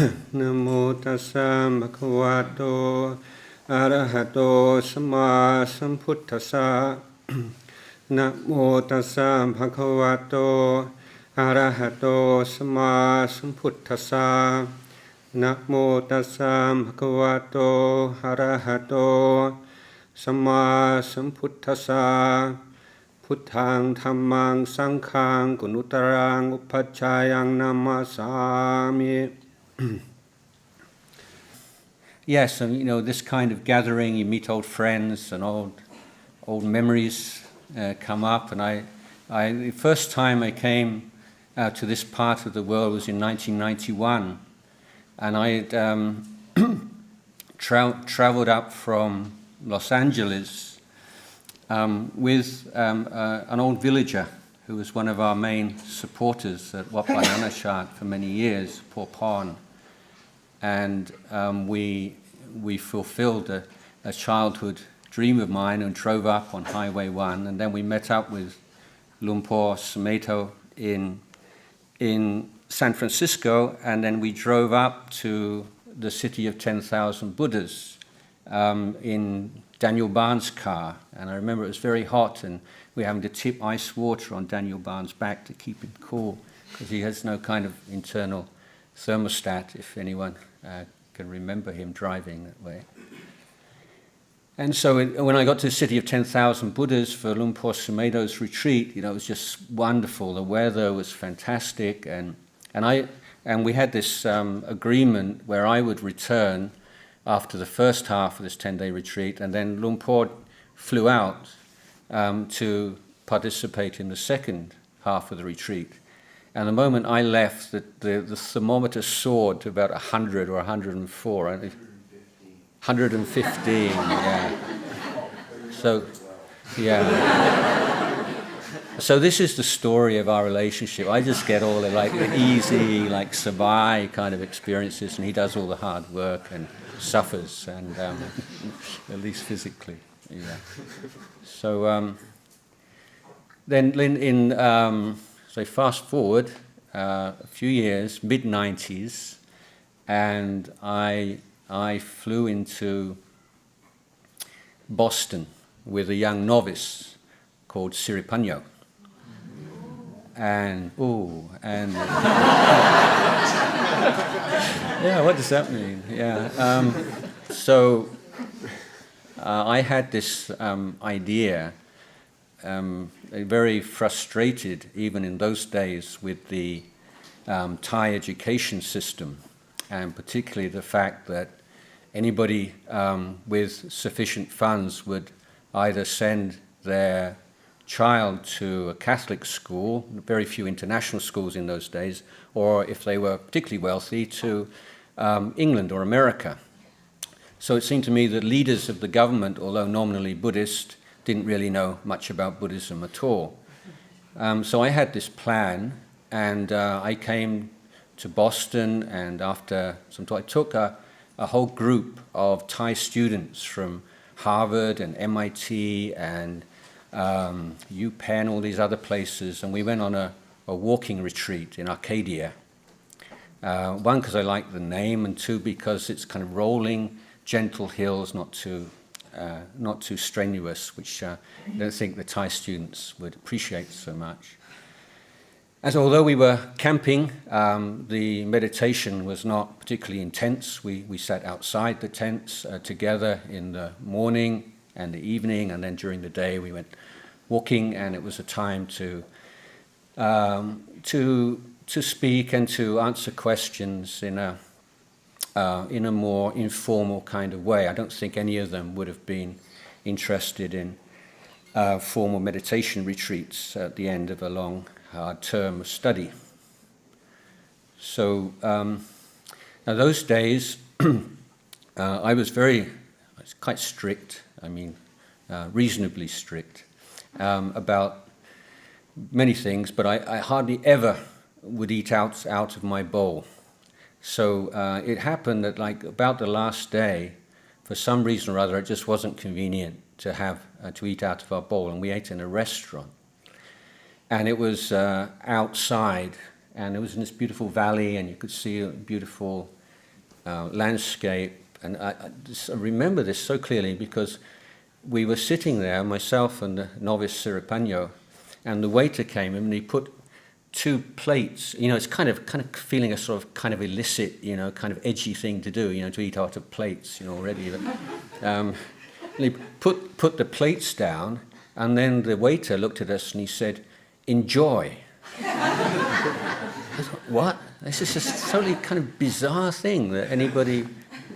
Namo tassa bhagavato arahato samma sambuddhassa. Namo tassa bhagavato arahato samma sambuddhassa. Namo tassa bhagavato arahato samma sambuddhassa. Puttang dhammang sanghang gunutarang upachayang namasami. Yes, and this kind of gathering, you meet old friends and old memories come up. And the first time I came to this part of the world was in 1991, and I had traveled up from Los Angeles with an old villager who was one of our main supporters at Wat Pah Nanachat for many years, Paw Pon. And we fulfilled a childhood dream of mine and drove up on Highway 1. And then we met up with Lumpur Sumeto in San Francisco, and then we drove up to the city of 10,000 Buddhas in Daniel Barnes' car. And I remember it was very hot, and we were having to tip ice water on Daniel Barnes' back to keep him cool, because he has no kind of internal thermostat, if anyone can remember him driving that way. And so when I got to the city of 10,000 Buddhas for Lumpur Sumeto's retreat, it was just wonderful. The weather was fantastic, and we had this agreement where I would return after the first half of this 10-day retreat, and then Lumpur flew out to participate in the second half of the retreat. And the moment I left, the thermometer soared to about 100 or 104. 115, yeah. So, yeah. So this is the story of our relationship. I just get all the easy, sabai kind of experiences, and he does all the hard work and suffers, and at least physically, yeah. So then so fast forward a few years, mid-90s, and I flew into Boston with a young novice called Siripanyo. And yeah, what does that mean? Yeah. So I had this idea, very frustrated even in those days with the Thai education system, and particularly the fact that anybody with sufficient funds would either send their child to a Catholic school, very few international schools in those days, or if they were particularly wealthy, to England or America. So it seemed to me that leaders of the government, although nominally Buddhist, didn't really know much about Buddhism at all. So I had this plan, and I came to Boston, and after some time, I took a whole group of Thai students from Harvard and MIT and UPenn, all these other places, and we went on a walking retreat in Arcadia. One, because I like the name, and two, because it's kind of rolling, gentle hills, not too strenuous, which I don't think the Thai students would appreciate so much. And so although we were camping, the meditation was not particularly intense. We sat outside the tents together in the morning and the evening, and then during the day we went walking, and it was a time to speak and to answer questions in a more informal kind of way. I don't think any of them would have been interested in formal meditation retreats at the end of a long, hard term of study. So now those days, I was quite strict, reasonably strict about many things, but I hardly ever would eat out of my bowl. So it happened that about the last day, for some reason or other, it just wasn't convenient to eat out of our bowl, and we ate in a restaurant. And it was outside, and it was in this beautiful valley, and you could see beautiful landscape. And I remember this so clearly because we were sitting there, myself and the novice Siripanyo, and the waiter came in and he put 2 plates. It's kind of feeling a sort of kind of illicit, kind of edgy thing to do, to eat out of plates, already. And he put the plates down, and then the waiter looked at us and he said, "Enjoy." I thought, what? This is just a totally kind of bizarre thing that anybody...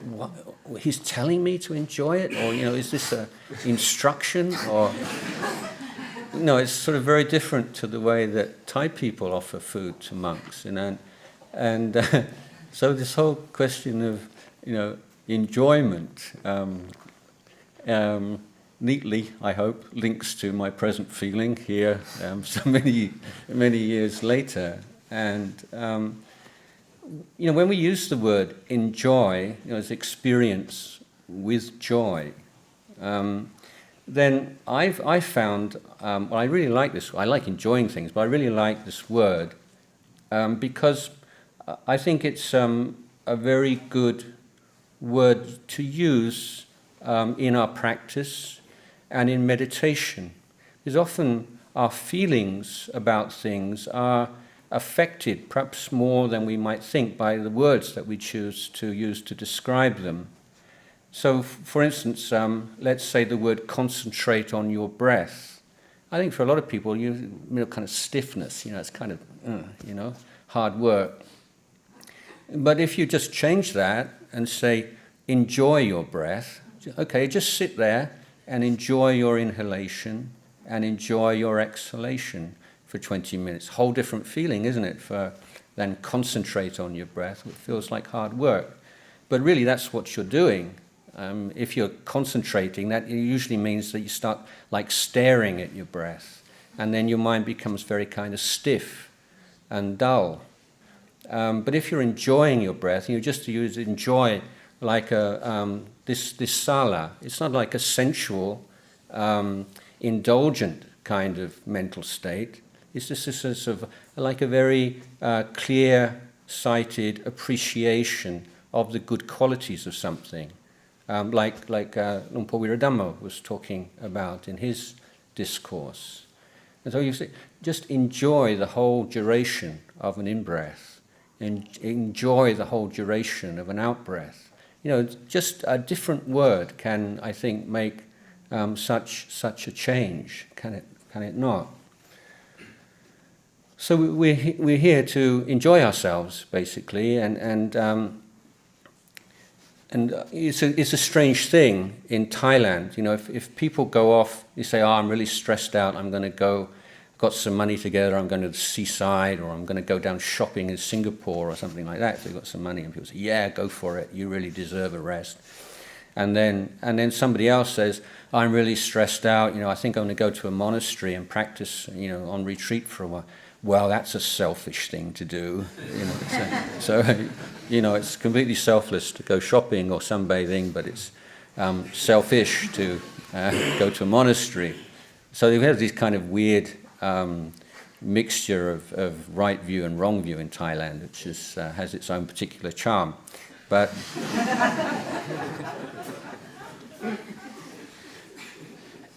What, he's telling me to enjoy it, or is this an instruction? Or no, it's sort of very different to the way that Thai people offer food to monks, and so this whole question of enjoyment neatly, I hope, links to my present feeling here so many years later. And when we use the word enjoy, as experience with joy, then I found, well, I really like this. I like enjoying things, but I really like this word because I think it's a very good word to use in our practice and in meditation. Because often our feelings about things are affected, perhaps more than we might think, by the words that we choose to use to describe them. So, for instance, let's say the word concentrate on your breath. I think for a lot of people, kind of stiffness, it's kind of, hard work. But if you just change that and say, enjoy your breath, okay, just sit there and enjoy your inhalation and enjoy your exhalation for 20 minutes. Whole different feeling, isn't it, than concentrate on your breath. It feels like hard work. But really, that's what you're doing. If you're concentrating, that usually means that you start like staring at your breath, and then your mind becomes very kind of stiff and dull. But if you're enjoying your breath, you just use enjoy like this sala. It's not like a sensual, indulgent kind of mental state. It's just a sort of like a very clear-sighted appreciation of the good qualities of something, like Luang Por Wiradhammo was talking about in his discourse. And so you say, just enjoy the whole duration of an in-breath, and enjoy the whole duration of an out-breath. Just a different word can, I think, make such a change. Can it not? So we're here to enjoy ourselves, basically, and it's a strange thing in Thailand. If people go off, you say, I'm really stressed out, I'm going to go, got some money together, I'm going to the seaside, or I'm going to go down shopping in Singapore or something like that. If they've got some money, and people say, yeah, go for it, you really deserve a rest. And then somebody else says, I'm really stressed out, I think I'm going to go to a monastery and practice, on retreat for a while. Well, that's a selfish thing to do. So it's completely selfless to go shopping or sunbathing, but it's selfish to go to a monastery. So we have this kind of weird mixture of right view and wrong view in Thailand, which has its own particular charm. But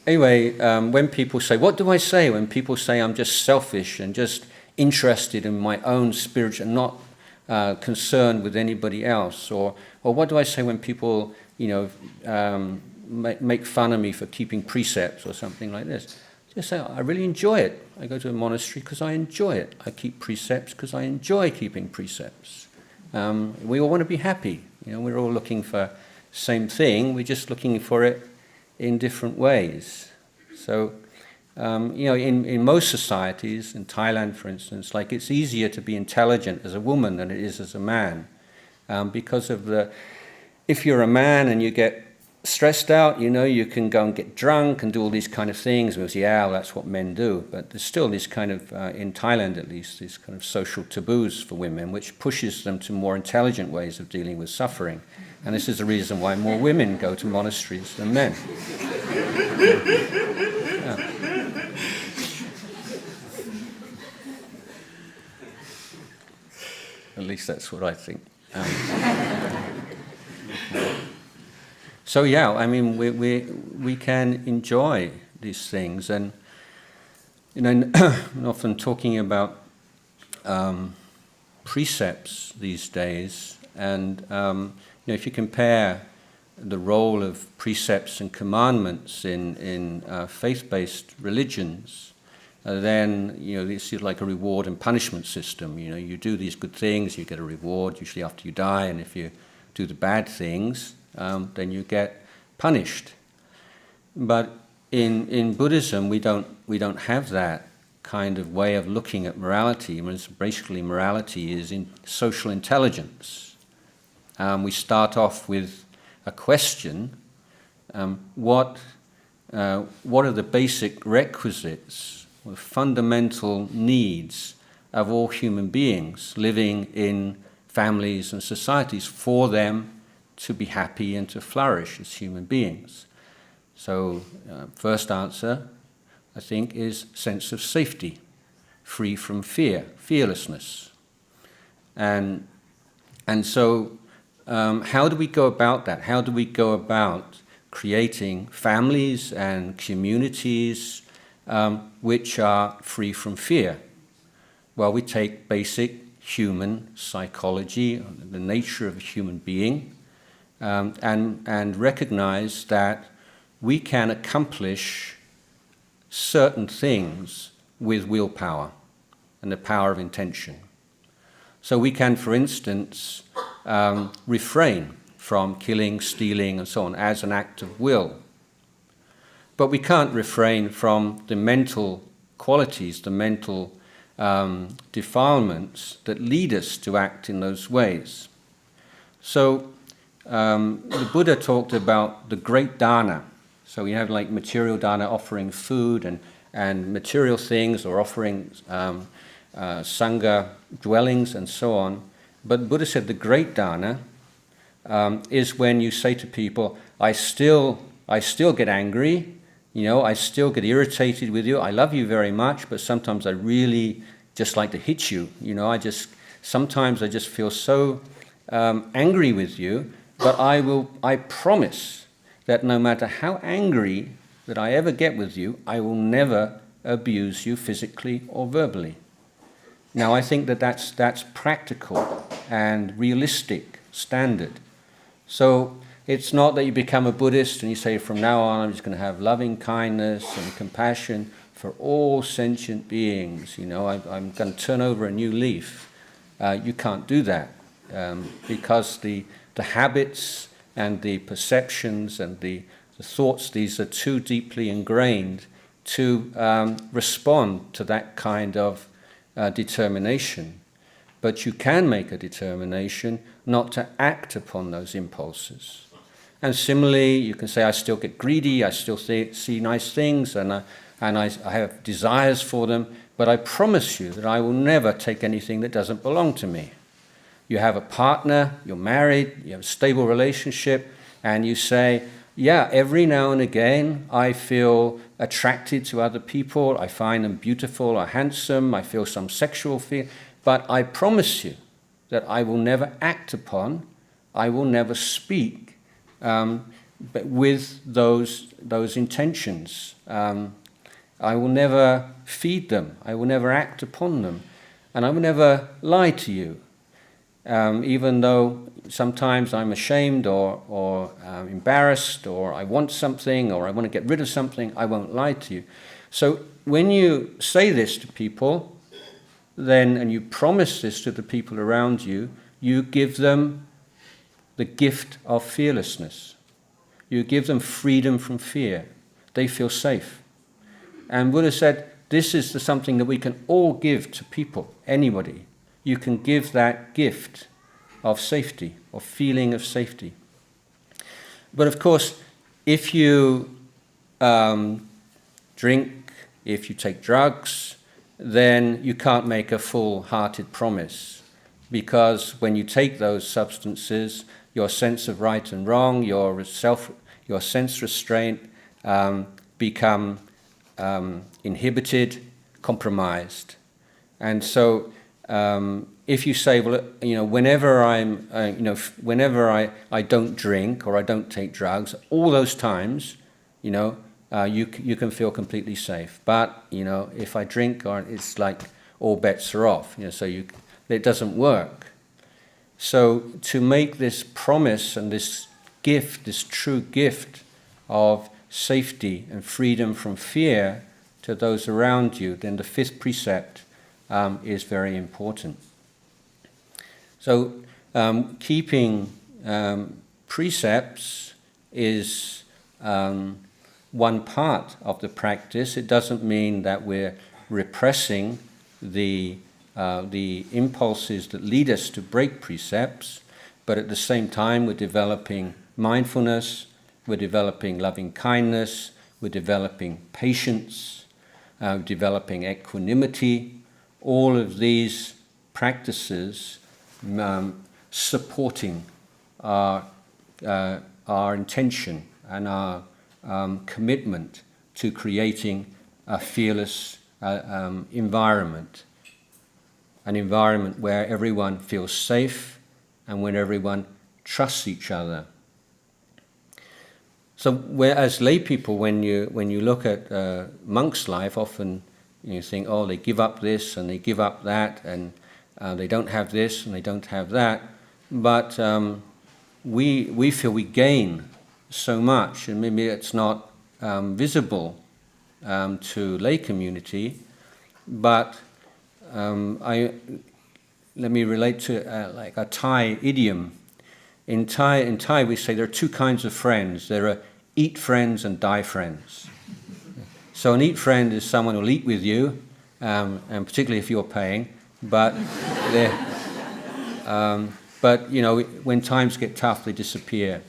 anyway, when people say, what do I say when people say I'm just selfish and just interested in my own spiritual, not concerned with anybody else? Or what do I say when people, make fun of me for keeping precepts or something like this? Just say, I really enjoy it. I go to a monastery because I enjoy it. I keep precepts because I enjoy keeping precepts. We all want to be happy. We're all looking for the same thing. We're just looking for it in different ways. So, in most societies, in Thailand, for instance, like it's easier to be intelligent as a woman than it is as a man, because of if you're a man and you get stressed out, you can go and get drunk and do all these kind of things. We'll say, well, that's what men do. But there's still this kind of, in Thailand at least, these kind of social taboos for women, which pushes them to more intelligent ways of dealing with suffering. And this is the reason why more women go to monasteries than men. Yeah. At least that's what I think. So yeah, I mean, we can enjoy these things, and I'm often talking about precepts these days, and if you compare the role of precepts and commandments in faith-based religions, then this is like a reward and punishment system. You do these good things, you get a reward, usually after you die, and if you do the bad things, then you get punished. But in Buddhism, we don't have that kind of way of looking at morality. I mean, basically, morality is in social intelligence. We start off with a question: what are the basic requisites, or fundamental needs of all human beings living in families and societies for them to be happy and to flourish as human beings? So, first answer, I think, is sense of safety, free from fear, fearlessness. And so, how do we go about that? How do we go about creating families and communities which are free from fear? Well, we take basic human psychology, the nature of a human being, and recognize that we can accomplish certain things with willpower and the power of intention. So we can, for instance, refrain from killing, stealing, and so on as an act of will. But we can't refrain from the mental qualities, the mental defilements that lead us to act in those ways. So the Buddha talked about the great dana. So we have like material dana, offering food and material things, or offering sangha dwellings and so on. But Buddha said the great dana is when you say to people, I still get angry, I still get irritated with you, I love you very much, but sometimes I really just like to hit you. Sometimes I just feel so angry with you, but I promise that no matter how angry that I ever get with you, I will never abuse you physically or verbally. Now, I think that's practical and realistic standard. So it's not that you become a Buddhist and you say, from now on, I'm just going to have loving kindness and compassion for all sentient beings. I'm going to turn over a new leaf. You can't do that because the habits and the perceptions and the thoughts, these are too deeply ingrained to respond to that kind of determination. But you can make a determination not to act upon those impulses. And similarly, you can say, I still get greedy, I still see nice things, and I have desires for them, but I promise you that I will never take anything that doesn't belong to me. You have a partner, you're married, you have a stable relationship, and you say, yeah, every now and again I feel attracted to other people, I find them beautiful or handsome, I feel some sexual feeling, but I promise you that I will never act upon, I will never speak but with those intentions. I will never feed them, I will never act upon them, and I will never lie to you. Even though sometimes I'm ashamed or embarrassed, or I want something, or I want to get rid of something, I won't lie to you. So when you say this to people, then, and you promise this to the people around you, you give them the gift of fearlessness. You give them freedom from fear. They feel safe. And Buddha said, this is something that we can all give to people, anybody. You can give that gift of safety, or feeling of safety. But of course, if you drink, if you take drugs, then you can't make a full-hearted promise. Because when you take those substances, your sense of right and wrong, your sense restraint become inhibited, compromised. And so if you say, well, whenever I don't drink or I don't take drugs, all those times, you can feel completely safe. But if I drink, it's like all bets are off. It doesn't work. So to make this promise and this gift, this true gift of safety and freedom from fear to those around you, then the fifth precept is very important. So keeping precepts is one part of the practice. It doesn't mean that we're repressing the impulses that lead us to break precepts, but at the same time we're developing mindfulness, we're developing loving kindness, we're developing patience, developing equanimity. All of these practices supporting our intention and our commitment to creating a fearless environment, an environment where everyone feels safe and when everyone trusts each other. So, as lay people, when you look at monks' life, often you think, oh, they give up this and they give up that, and they don't have this and they don't have that. But we feel we gain so much, and maybe it's not visible to lay community. But let me relate to like a Thai idiom. In Thai, we say there are two kinds of friends. There are eat friends and die friends. So an eat friend is someone who'll eat with you, and particularly if you're paying. But when times get tough, they disappear.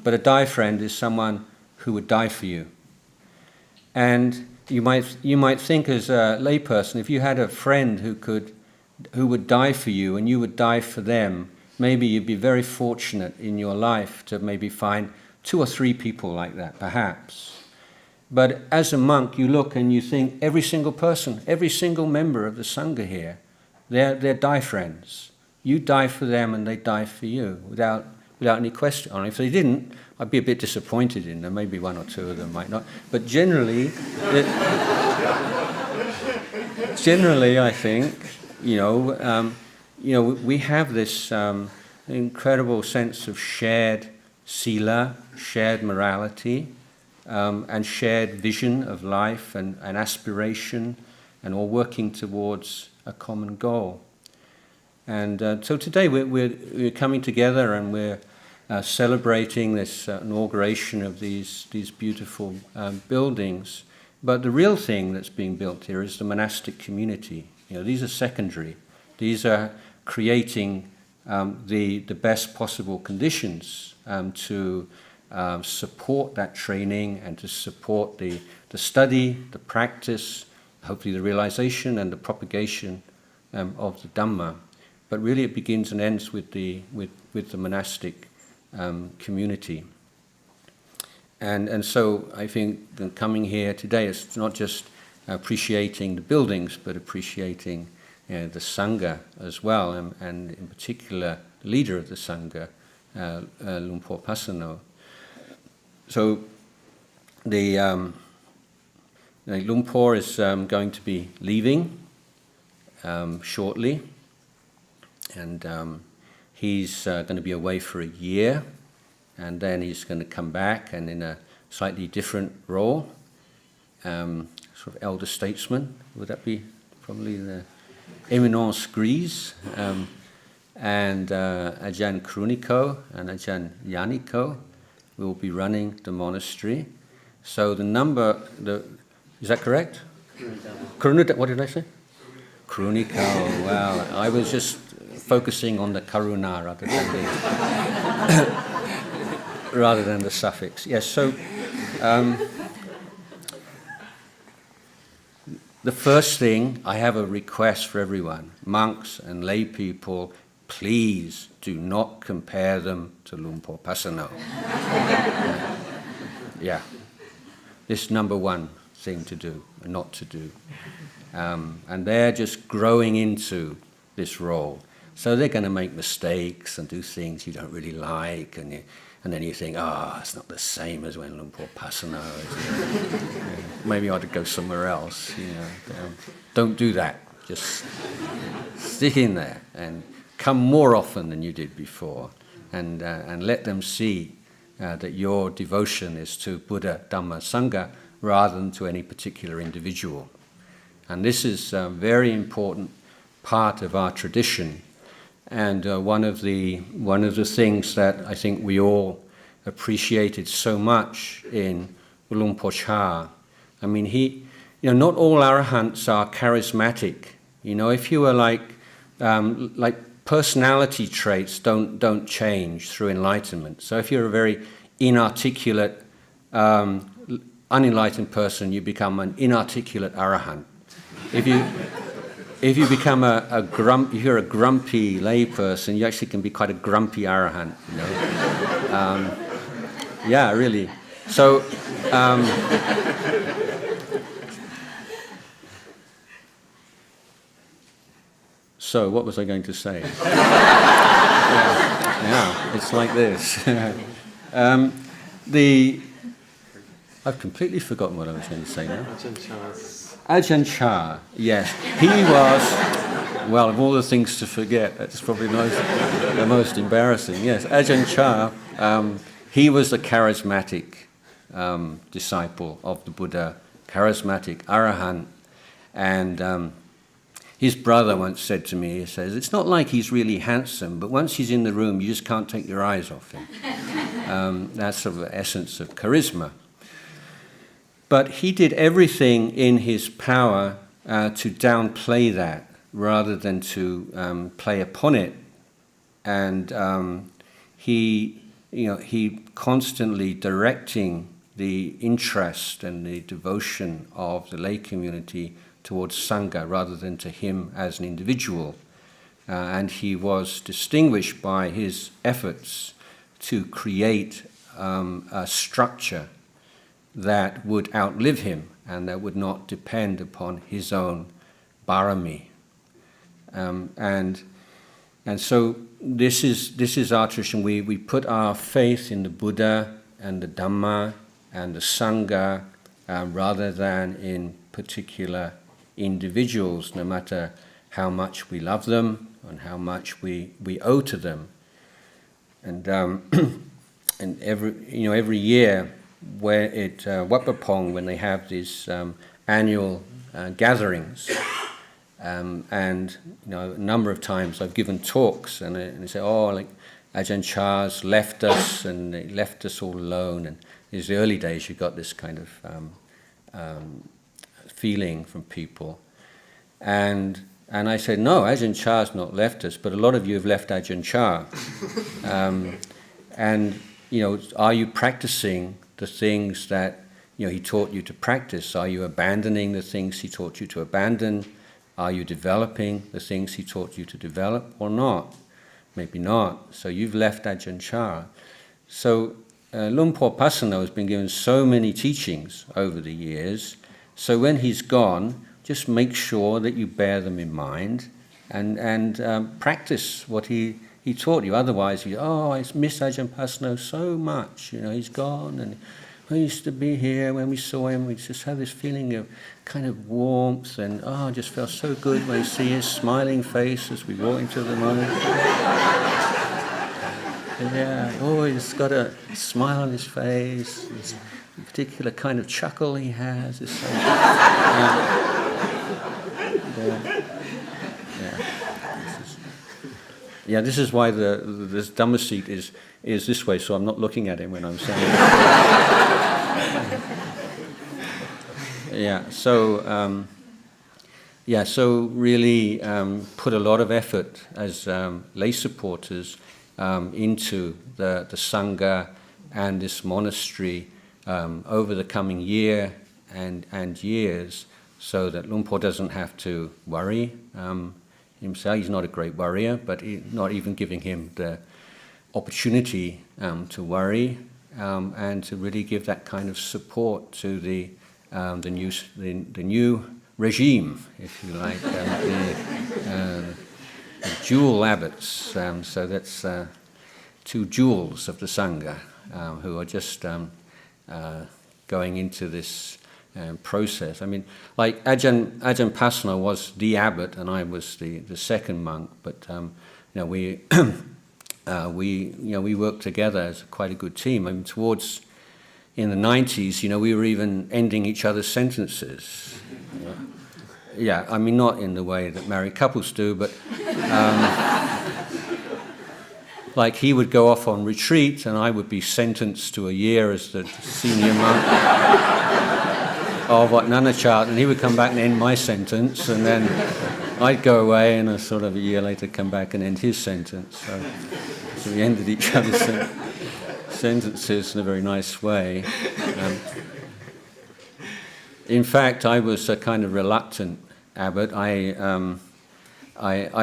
But a die friend is someone who would die for you. And you might think, as a layperson, if you had a friend who would die for you and you would die for them, maybe you'd be very fortunate in your life to maybe find 2 or 3 people like that, perhaps. But as a monk, you look and you think every single person, every single member of the Sangha here, they're die friends. You die for them and they die for you without any question. And if they didn't, I'd be a bit disappointed in them. Maybe 1 or 2 of them might not. But generally, I think, we have this incredible sense of shared sila, shared morality, and shared vision of life and aspiration, and all working towards a common goal. And so today we're coming together and we're celebrating this inauguration of these beautiful buildings. But the real thing that's being built here is the monastic community. These are secondary. These are creating the best possible conditions to support that training and to support the study, the practice, hopefully the realization and the propagation of the Dhamma. But really it begins and ends with the monastic community. And so I think coming here today is not just appreciating the buildings, but appreciating the Sangha as well, and in particular the leader of the Sangha, Lumpur Pasano. So the Lumpur is going to be leaving shortly, and he's going to be away for a year, and then he's going to come back and in a slightly different role, sort of elder statesman. Would that be probably the Eminence Grise? And Ajahn Kruniko and Ajahn Yaniko will be running the monastery. So the number, is that correct? Kruniko. What did I say? Kruniko. Well, I was just focusing on the karuna rather than the suffix. Yes. So the first thing, I have a request for everyone, monks and lay people. Please do not compare them to Lumpur Pasano. Yeah. This number one thing to do and not to do. And they're just growing into this role. So they're going to make mistakes and do things you don't really like, and then you think, it's not the same as when Luang Por Pasano is. Maybe I ought to go somewhere else. Don't do that. Just stick in there and come more often than you did before, and let them see that your devotion is to Buddha, Dhamma, Sangha rather than to any particular individual. And this is a very important part of our tradition. And one of the things that I think we all appreciated so much in Luang Por Chah, I mean, not all arahants are charismatic. If you were like personality traits don't change through enlightenment. So if you're a very inarticulate, unenlightened person, you become an inarticulate arahant. If you become if you're a grumpy lay person, you actually can be quite a grumpy arahant. Yeah, really. So. So, what was I going to say? Yeah, it's like this. I've completely forgotten what I was going to say now. Ajahn Chah, yes. He was, well, of all the things to forget, that's probably the most embarrassing. Yes, Ajahn Chah, he was a charismatic disciple of the Buddha, charismatic arahant, and his brother once said to me, he says, it's not like he's really handsome, but once he's in the room, you just can't take your eyes off him. That's sort of the essence of charisma. But he did everything in his power to downplay that rather than to play upon it. And he constantly directing the interest and the devotion of the lay community towards Sangha rather than to him as an individual. And he was distinguished by his efforts to create a structure that would outlive him and that would not depend upon his own barami. And so this is our tradition. We put our faith in the Buddha and the Dhamma and the Sangha rather than in particular individuals, no matter how much we love them and how much we owe to them. And and every year, where Wat Pah Pong, when they have these annual gatherings, and a number of times I've given talks, and they say, like Ajahn Chah's left us, and they left us all alone. And in the early days, you got this kind of feeling from people, and I said, no, Ajahn Chah's not left us, but a lot of you have left Ajahn Chah. And are you practicing the things that he taught you to practice? Are you abandoning the things he taught you to abandon? Are you developing the things he taught you to develop, or not? Maybe not. So you've left Ajahn Chah. So Luang Por Pasano has been given so many teachings over the years. So when he's gone, just make sure that you bear them in mind and practice what he taught you. Otherwise, I miss Ajahn Pasano so much. He's gone, and I used to be here when we saw him. We just had this feeling of kind of warmth, and I just felt so good when I see his smiling face as we walk into the moment. Yeah, he's got a smile on his face. This particular kind of chuckle he has. It's so, this is why this Dhamma seat is this way, so I'm not looking at him when I'm saying it. So really put a lot of effort as lay supporters into the Sangha and this monastery over the coming year and years, so that Luang Por doesn't have to worry himself. He's not a great worrier, but not even giving him the opportunity to worry, and to really give that kind of support to the new regime, if you like, dual abbots. So that's two jewels of the Sangha who are just going into this process. I mean, like Ajahn Pasana was the abbot, and I was the second monk. But we we worked together as quite a good team. I mean, towards in the 90s, we were even ending each other's sentences. Yeah, I mean, not in the way that married couples do, but like he would go off on retreat, and I would be sentenced to a year as the senior monk of what Nanachat, and he would come back and end my sentence, and then I'd go away, and a year later come back and end his sentence. So we ended each other's sentences in a very nice way. In fact, I was a kind of reluctant abbot. I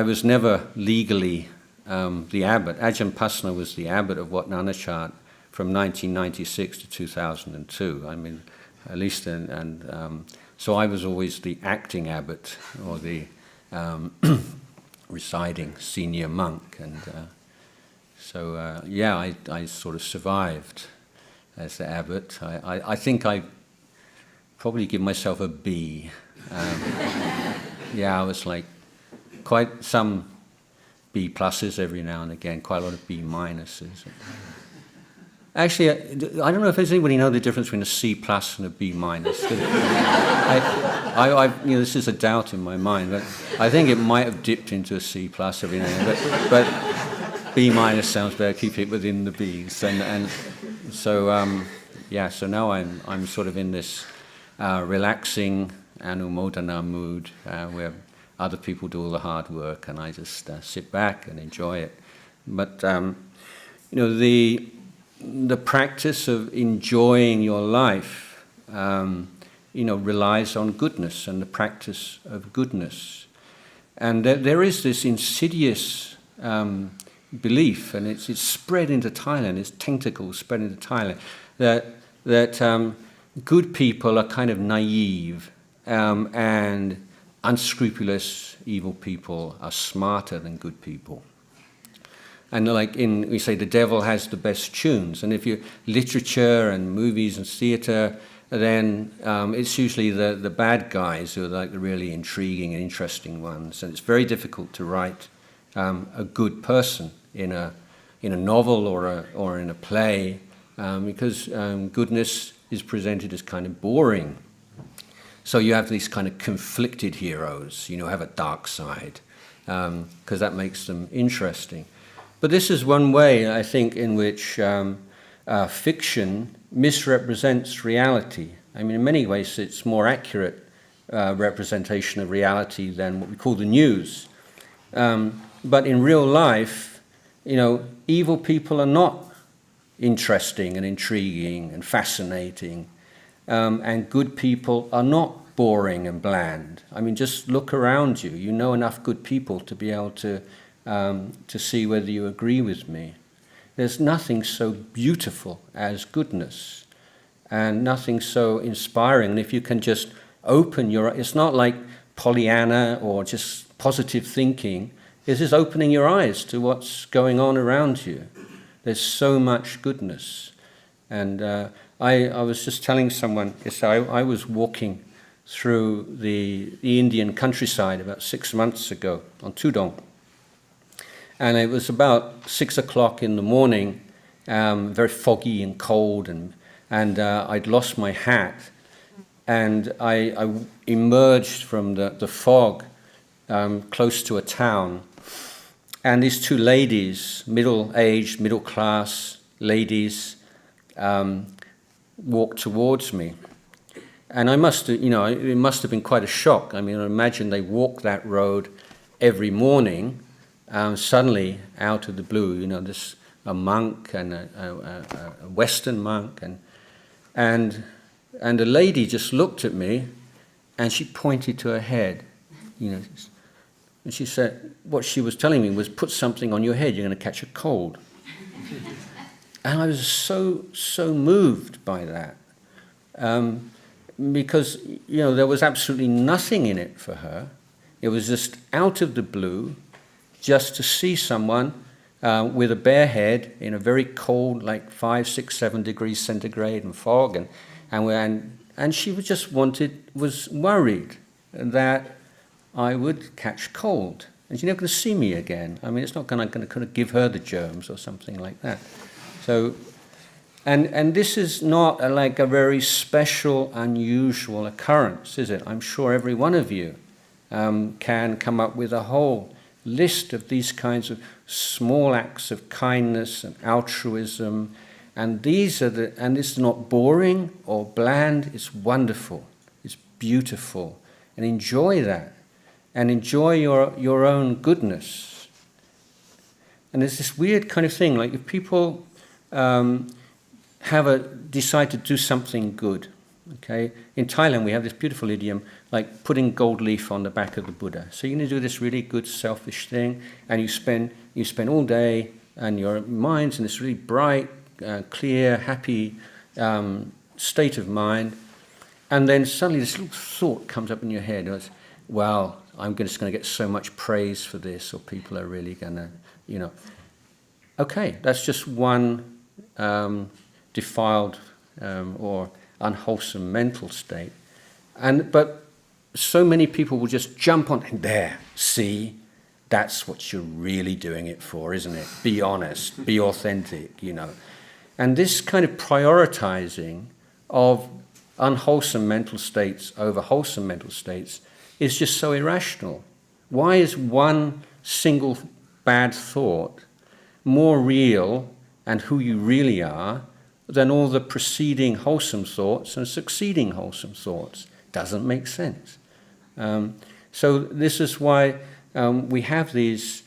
was never legally the abbot. Ajahn Pasana was the abbot of Wat Nanachat from 1996 to 2002. I mean, at least, so I was always the acting abbot or the residing senior monk, and I sort of survived as the abbot. I think I probably give myself a B. I was like quite some B pluses every now and again, quite a lot of B minuses. Actually, I don't know if anybody knows the difference between a C plus and a B minus. This is a doubt in my mind, but I think it might have dipped into a C plus every now and then. But B minus sounds better. Keep it within the Bs, and so So now I'm sort of in this relaxing anumodana mood where other people do all the hard work, and I just sit back and enjoy it. But the practice of enjoying your life, relies on goodness and the practice of goodness. And there is this insidious belief, and it's spread into Thailand, its tentacles spread into Thailand, that good people are kind of naive, and unscrupulous evil people are smarter than good people. And we say the devil has the best tunes. And if you literature and movies and theatre, then it's usually the bad guys who are like the really intriguing and interesting ones. And it's very difficult to write a good person in a novel or in a play because goodness is presented as kind of boring. So you have these kind of conflicted heroes, have a dark side, because that makes them interesting. But this is one way, I think, in which fiction misrepresents reality. I mean, in many ways, it's more accurate representation of reality than what we call the news. But in real life, evil people are not interesting and intriguing and fascinating, and good people are not boring and bland. I mean, just look around you. You know enough good people to be able to see whether you agree with me. There's nothing so beautiful as goodness, and nothing so inspiring. And if you can just open it's not like Pollyanna or just positive thinking, it's just opening your eyes to what's going on around you. There's so much goodness. And I was just telling someone, I was walking through the Indian countryside about 6 months ago on Tudong. And it was about 6 o'clock in the morning, very foggy and cold, and I'd lost my hat. And I emerged from the fog close to a town. And these two ladies, middle-aged, middle-class ladies, walked towards me. And it must have been quite a shock. I mean, I imagine they walk that road every morning. Suddenly, out of the blue, a monk and a Western monk, and a lady just looked at me, and she pointed to her head, and she said, what she was telling me was, put something on your head, you're going to catch a cold. And I was so moved by that, because there was absolutely nothing in it for her. It was just out of the blue. just to see someone with a bare head in a very cold, like 5, 6, 7 degrees centigrade and fog, and she was worried that I would catch cold, and she's never going to see me again. I mean, it's not going to kind of give her the germs or something like that. So, and this is not like a very special, unusual occurrence, is it? I'm sure every one of you can come up with a whole list of these kinds of small acts of kindness and altruism, and this is not boring or bland. It's wonderful, it's beautiful, and enjoy that, and enjoy your own goodness. And there's this weird kind of thing, like if people decide to do something good. Okay, in Thailand we have this beautiful idiom, like putting gold leaf on the back of the Buddha. So you're going to do this really good selfish thing, and you spend all day, and your mind's in this really bright, clear, happy state of mind, and then suddenly this little thought comes up in your head. It's, well, I'm just going to get so much praise for this, or people are really going to, Okay, that's just one defiled or unwholesome mental state, but so many people will just jump on and there. See, that's what you're really doing it for, isn't it? Be honest, be authentic, And this kind of prioritizing of unwholesome mental states over wholesome mental states is just so irrational. Why is one single bad thought more real and who you really are than all the preceding wholesome thoughts and succeeding wholesome thoughts? Doesn't make sense. So this is why we have these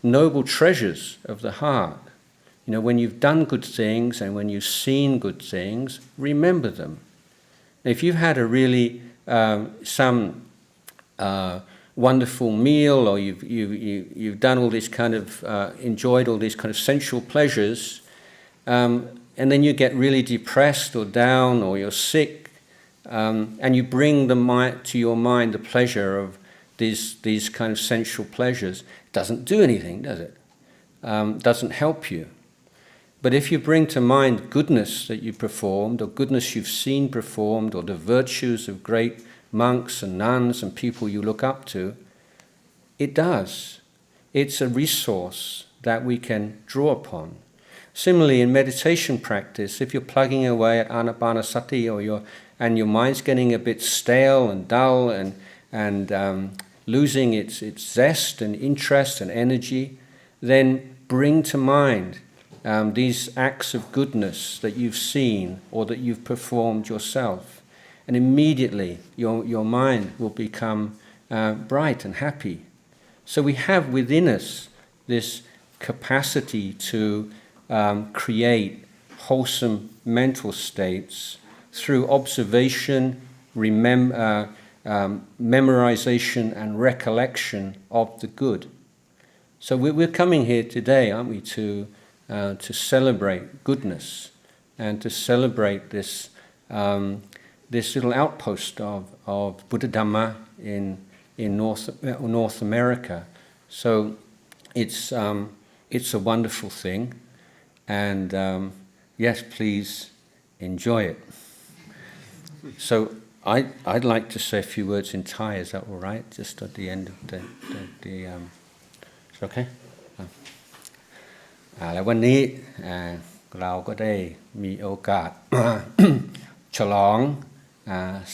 noble treasures of the heart. When you've done good things and when you've seen good things, remember them. If you've had a really some wonderful meal, or you've done all this kind of enjoyed all these kind of sensual pleasures, and then you get really depressed or down, or you're sick, and you bring to your mind the pleasure of these kind of sensual pleasures, it doesn't do anything, does it? Doesn't help you. But if you bring to mind goodness that you performed, or goodness you've seen performed, or the virtues of great monks and nuns and people you look up to, it does. It's a resource that we can draw upon. Similarly, in meditation practice, if you're plugging away at anapanasati, and your mind's getting a bit stale and dull and losing its zest and interest and energy, then bring to mind these acts of goodness that you've seen or that you've performed yourself. And immediately your mind will become bright and happy. So we have within us this capacity to create wholesome mental states through observation, memorization and recollection of the good. So we're coming here today, aren't we, to celebrate goodness and to celebrate this little outpost of Buddha Dhamma in North America. So it's a wonderful thing, and yes, please enjoy it. So I'd like to say a few words in Thai. Is that all right? Just at the end of the it's okay. แล้ววันนี้เราก็ได้มีโอกาส ฉลอง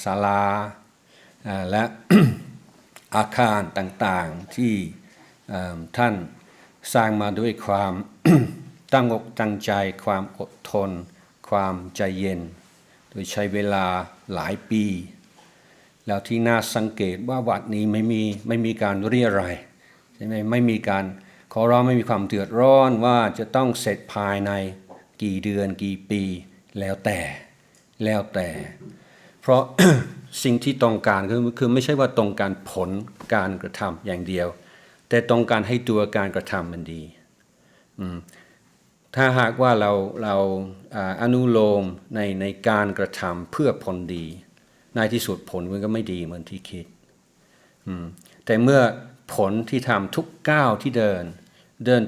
ศาลาและ อาคารต่างๆที่ท่านสร้างมาด้วยความ ตั้งอกตั้งใจความอดทนความใจเย็นโดยใช้เวลาหลายปีแล้วที่น่าสังเกตว่าวัดนี้ไม่มีการเรียรัยใช่ไหมไม่มีการขอร้องไม่มีความเดือดร้อนว่าจะต้องเสร็จภายในกี่เดือนกี่ปีแล้วแต่เพราะ สิ่งที่ต้องการคือไม่ใช่ว่าต้องการผลการกระทำอย่างเดียวแต่ต้องการให้ตัวการกระทำมันดีถ้าหากว่าเราอนุโลมในการกระทำเพื่อผลดีในที่สุดผลมันก็ไม่ดีเหมือนที่คิดแต่เมื่อ ผลที่ทำทุกก้าวที่เดิน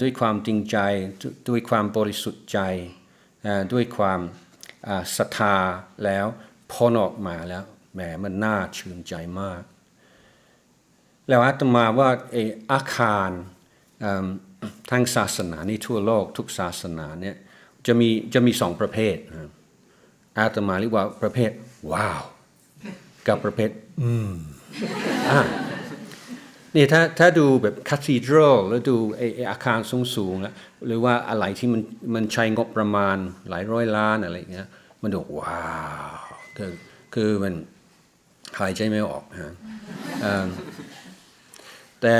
ด้วยความจริงใจด้วยความบริสุทธิ์ใจด้วยความศรัทธาแล้วพ้นออกมาแล้วแหมมันน่าชื่นใจมากแล้วอาตมาว่าอาคารทางศาสนานี่ทั่วโลกทุกศาสนาเนี่ยจะมีสองประเภทอาตมาเรียกว่าประเภทว้าวกับประเภทนี่ถ้าดูแบบคาทีดรัลแล้วดูอาคารสูงๆหรือว่าอะไรที่มันใช้งบประมาณหลายร้อยล้านอะไรอย่างเงี้ยมันดูว้าวคือมันหายใจไม่ออกแต่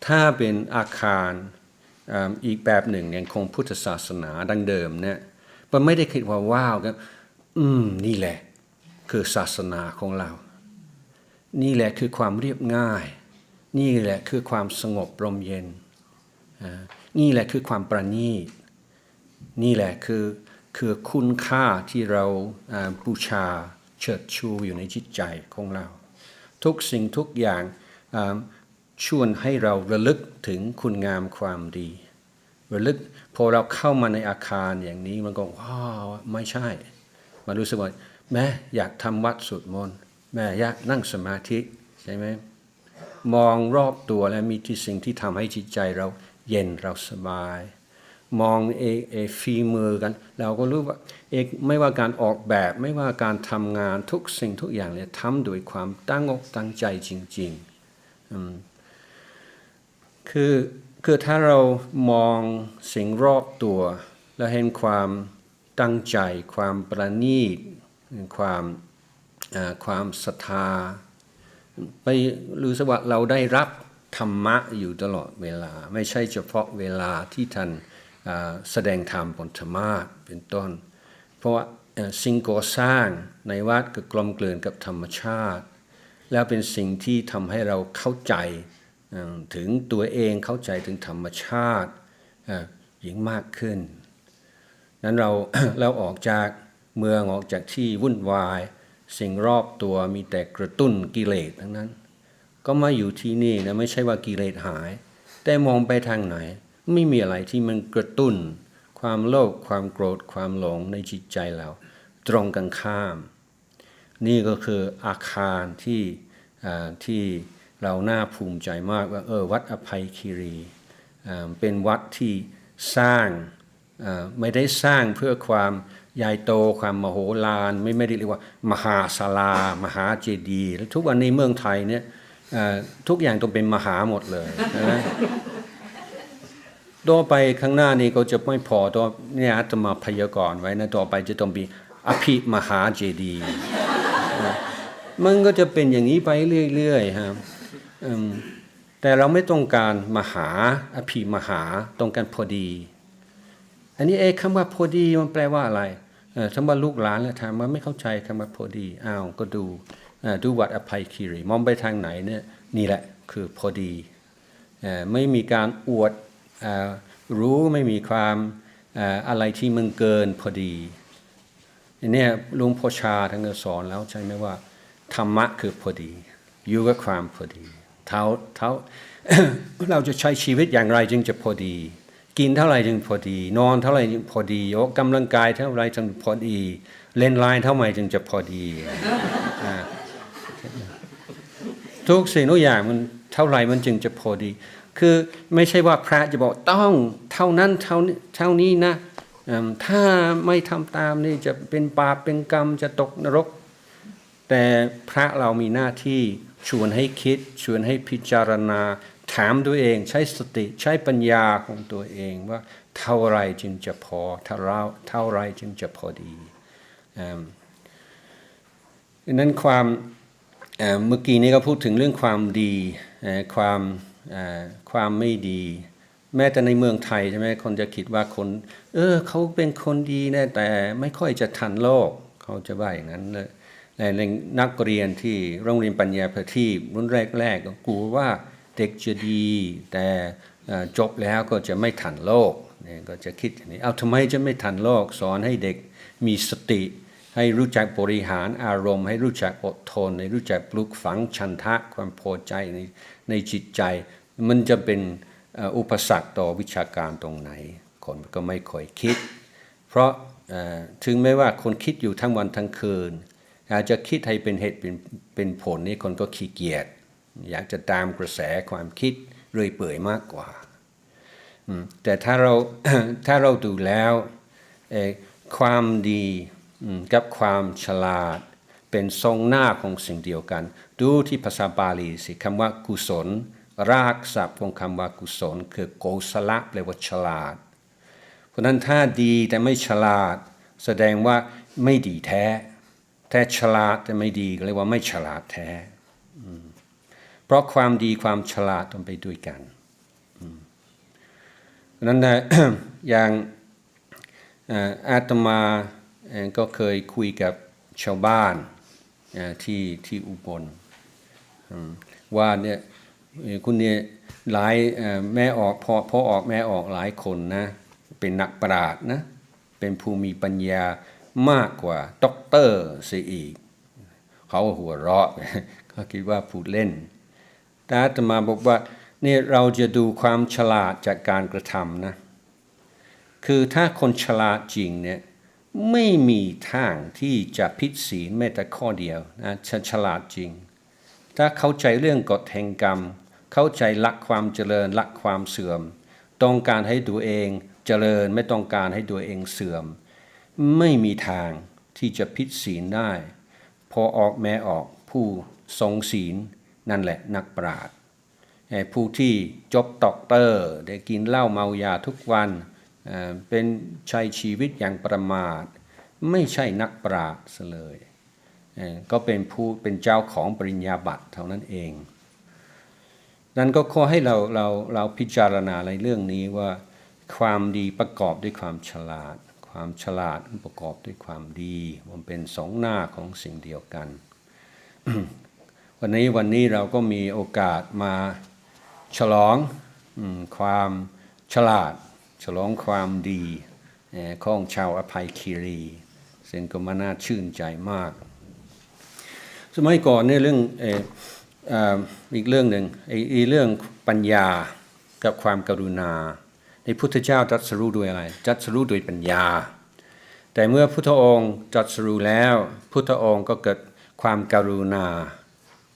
ถ้าเป็นอาคารอีกแบบหนึ่งอย่างของพุทธศาสนาดั้งเดิมเนี่ยมันไม่ได้คิดว่าว้าวครับนี่แหละคือศาสนาของเรานี่แหละคือความเรียบง่ายนี่แหละคือความสงบร่มเย็นนี่แหละคือความประณีตนี่แหละคือคุณค่าที่เราบูชาเชิดชูอยู่ในจิตใจของเราทุกสิ่งทุกอย่างชวนให้เราระลึกถึงคุณงามความดีระลึกพอเราเข้ามาในอาคารอย่างนี้มันก็ว้าวไม่ใช่มันรู้สึกว่าแม่อยากทำวัดสวดมนต์แม่อยากนั่งสมาธิใช่ไหมมองรอบตัวแล้วมีที่สิ่งที่ทำให้จิตใจเราเย็นเราสบายมองฝีมือกันเราก็รู้ว่าไม่ว่าการออกแบบไม่ว่าการทำงานทุกสิ่งทุกอย่างเนี่ยทำด้วยความตั้งอกตั้งใจจริงๆคือถ้าเรามองสิ่งรอบตัวแล้วเห็นความตั้งใจความประณีตความศรัทธาไปรู้สึกว่าเราได้รับธรรมะอยู่ตลอดเวลาไม่ใช่เฉพาะเวลาที่ท่านแสดงธรรมบนธรรมะเป็นต้นเพราะว่าสิ่งก่อสร้างในวัดก็กลมกลืนกับธรรมชาติแล้วเป็นสิ่งที่ทำให้เราเข้าใจถึงตัวเองเข้าใจถึงธรรมชาติยิ่งมากขึ้นนั้นเราออกจากเมืองออกจากที่วุ่นวายสิ่งรอบตัวมีแต่กระตุ้นกิเลสทั้งนั้นก็มาอยู่ที่นี่นะไม่ใช่ว่ากิเลสหายแต่มองไปทางไหนไม่มีอะไรที่มันกระตุ้นความโลภความโกรธความหลงในจิตใจเราตรงกันข้ามนี่ก็คืออาคารที่เราน่าภูมิใจมากว่าวัดอภัยคีรีเป็นวัดที่สร้างไม่ได้สร้างเพื่อความใหญ่โตความมโหฬารไม่ได้เรียกว่ามหาศาลามหาเจดีย์แล้วทุกวันนี้เมืองไทยเนี่ยทุกอย่างต้องเป็นมหาหมดเลยนะต่อไปข้างหน้านี้ก็จะไม่พอต่อเนี่ยอาตมาพยากรณ์ไว้นะต่อไปจะต้องมีอภิมหาเจดีย์มันก็จะเป็นอย่างนี้ไปเรื่อยๆครับแต่เราไม่ต้องการมหาอภิมหาต้องการพอดีอันนี้คำว่าพอดีมันแปลว่าอะไรถ้าว่าลูกหลานแล้วถามว่าไม่เข้าใจคำว่าพอดีก็ดูวัดอภัยคีรีมองไปทางไหนเนี่ยนี่แหละคือพอดีไม่มีการอวดรู้ไม่มีความอะไรที่มันเกินพอดีเนี่ยหลวงพ่อชาท่านก็สอนแล้วใช่ไหมว่าธรรมะคือพอดีอยู่กับความพอดีเท่า เราจะใช้ชีวิตอย่างไรจึงจะพอดีกินเท่าไหร่จึงพอดีนอนเท่าไหร่จึงพอดีออกกำลังกายเท่าไหร่จึงพอดีเล่นไลน์เท่าไหร่จึงจะพอดีทุกสิ่งทุกอย่างมันเท่าไหร่มันจึงจะพอดีคือไม่ใช่ว่าพระจะบอกต้องเท่านั้นเท่านี้นะถ้าไม่ทำตามนี่จะเป็นบาปเป็นกรรมจะตกนรกแต่พระเรามีหน้าที่ชวนให้คิดชวนให้พิจารณาถามตัวเองใช้สติใช้ปัญญาของตัวเองว่าเท่าไรจึงจะพอเท่าไรจึงจะพอดีนั้นเมื่อกี้นี้ก็พูดถึงเรื่องความดีความไม่ดีแม้แต่ในเมืองไทยใช่ไหมคนจะคิดว่าคนเขาเป็นคนดีนะแต่ไม่ค่อยจะทันโลกเขาจะว่าอย่างนั้นเลยในนักเรียนที่โรงเรียนปัญญาประทีปรุ่นแรกๆก็กลัวว่าเด็กจะดีแต่จบแล้วก็จะไม่ทันโลกเนี่ยก็จะคิดอย่างนี้ทำไมจะไม่ทันโลกสอนให้เด็กมีสติ ให้รู้จักบริหารอารมณ์ให้รู้จักอดทนให้รู้จักปลูกฝังฉันทะความพอใจในจิตใจมันจะเป็นอุปสรรคต่อวิชาการตรงไหนคนก็ไม่ค่อยคิดเพราะถึงแม้ว่าคนคิดอยู่ทั้งวันทั้งคืนอาจจะคิดให้เป็นเหตุเป็นผลนี่คนก็ขี้เกียจอยากจะตามกระแสความคิดเรื่อยเปื่อยมากกว่าแต่ถ้าเราดูแล้วความดีกับความฉลาดเป็นทรงหน้าของสิ่งเดียวกันดูที่ภาษาบาลีสิคำว่ากุศลรากศัพท์ของคำว่ากุศลคือโกศละแปลว่าฉลาดเพราะนั้นถ้าดีแต่ไม่ฉลาดแสดงว่าไม่ดีแท้แต่ฉลาดแต่ไม่ดีเรียกว่าไม่ฉลาดแท้เพราะความดีความฉลาดต้องไปด้วยกันนั้นนะ อย่างอาตมาก็เคยคุยกับชาวบ้านที่อุบลว่าเนี่ยคุณเนี่ยหลายแม่ออกพ่อออกแม่ออกหลายคนนะเป็นนักปราชญ์นะเป็นผู้มีปัญญามากกว่าด็อกเตอร์เสียอีกเขาหัวเราะ เขาคิดว่าพูดเล่นแต่อาตมาบอกว่าเนี่ยเราจะดูความฉลาดจากการกระทำนะคือถ้าคนฉลาดจริงเนี่ยไม่มีทางที่จะผิดศีลแม้แต่ข้อเดียวนะฉลาดจริงถ้าเข้าใจเรื่องกฎแห่งกรรมเข้าใจหลักความเจริญหลักความเสื่อมต้องการให้ตัวเองเจริญไม่ต้องการให้ตัวเองเสื่อมไม่มีทางที่จะผิดศีลได้พอออกแม้ออกผู้ทรงศีลนั่นแหละนักปราชญ์ผู้ที่จบด็อกเตอร์ได้กินเหล้าเมายาทุกวันเป็นใช้ชีวิตอย่างประมาทไม่ใช่นักปราชญ์เลยก็เป็นเจ้าของปริญญาบัตรเท่านั้นเองนั้นก็ขอให้เราพิจารณาในเรื่องนี้ว่าความดีประกอบด้วยความฉลาดความฉลาดประกอบด้วยความดีมันเป็นสองหน้าของสิ่งเดียวกัน วันนี้เราก็มีโอกาสมาฉลองความฉลาดฉลองความดีของชาวอภัยคีรีซึ่งก็มาน่าชื่นใจมากสมัยก่อนเนี่ยเรื่องอีกเรื่องหนึ่งเรื่องปัญญากับความกรุณาในพุทธเจ้าตรัสรู้ด้วยอะไรตรัสรู้ด้วยปัญญาแต่เมื่อพุทธองค์ตรัสรู้แล้วพุทธองค์ก็เกิดความกรุณา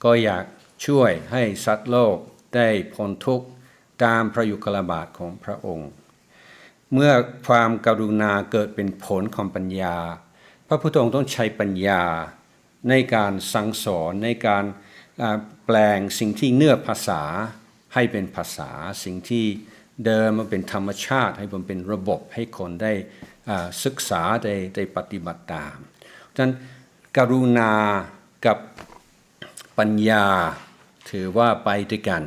ก็อยากช่วยให้สัตว์โลกได้พ้นทุกข์ตามพระยุคลบาทของพระองค์เมื่อความกรุณาเกิดเป็นผลของปัญญาพระพุทธองค์ต้องใช้ปัญญาในการสั่งสอนในการแปลงสิ่งที่เนื้อภาษาให้เป็นภาษาสิ่งที่เดิมมันเป็นธรรมชาติให้มันเป็นระบบให้คนได้ศึกษาได้ปฏิบัติตามฉะนั้นกรุณากับปัญญาถือว่าไปด้วยกัน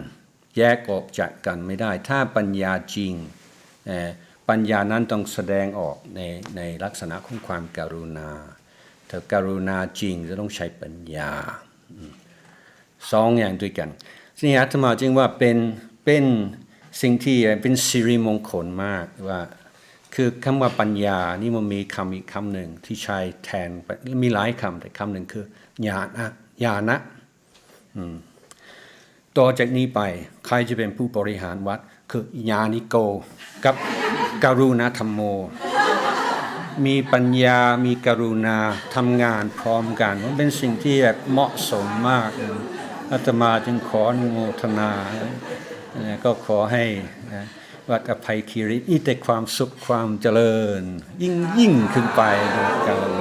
แยกออกจากกันไม่ได้ถ้าปัญญาจริงปัญญานั้นต้องแสดงออกในลักษณะของความกรุณาถ้ากรุณาจริงจะต้องใช้ปัญญาสองอย่างด้วยกันสิ่งอาตมาจึงว่าเป็นสิ่งที่เป็นสิริมงคลมากว่าคือคำว่าปัญญานี่มันมีคำอีกคำหนึ่งที่ใช้แทนมีหลายคำแต่คำหนึ่งคือญาณะต่อจากนี้ไปใครจะเป็นผู้บริหารวัดคือญาณิโกกับกรุณาธรรมโมมีปัญญามีกรุณาทำงานพร้อมกันมันเป็นสิ่งที่เหมาะสมมากอาตมาจึงขออนุโมทนาก็ขอให้วัดอภัยคีรีมีแต่ความสุขความเจริญยิ่งขึ้นไปโดยกาลนาน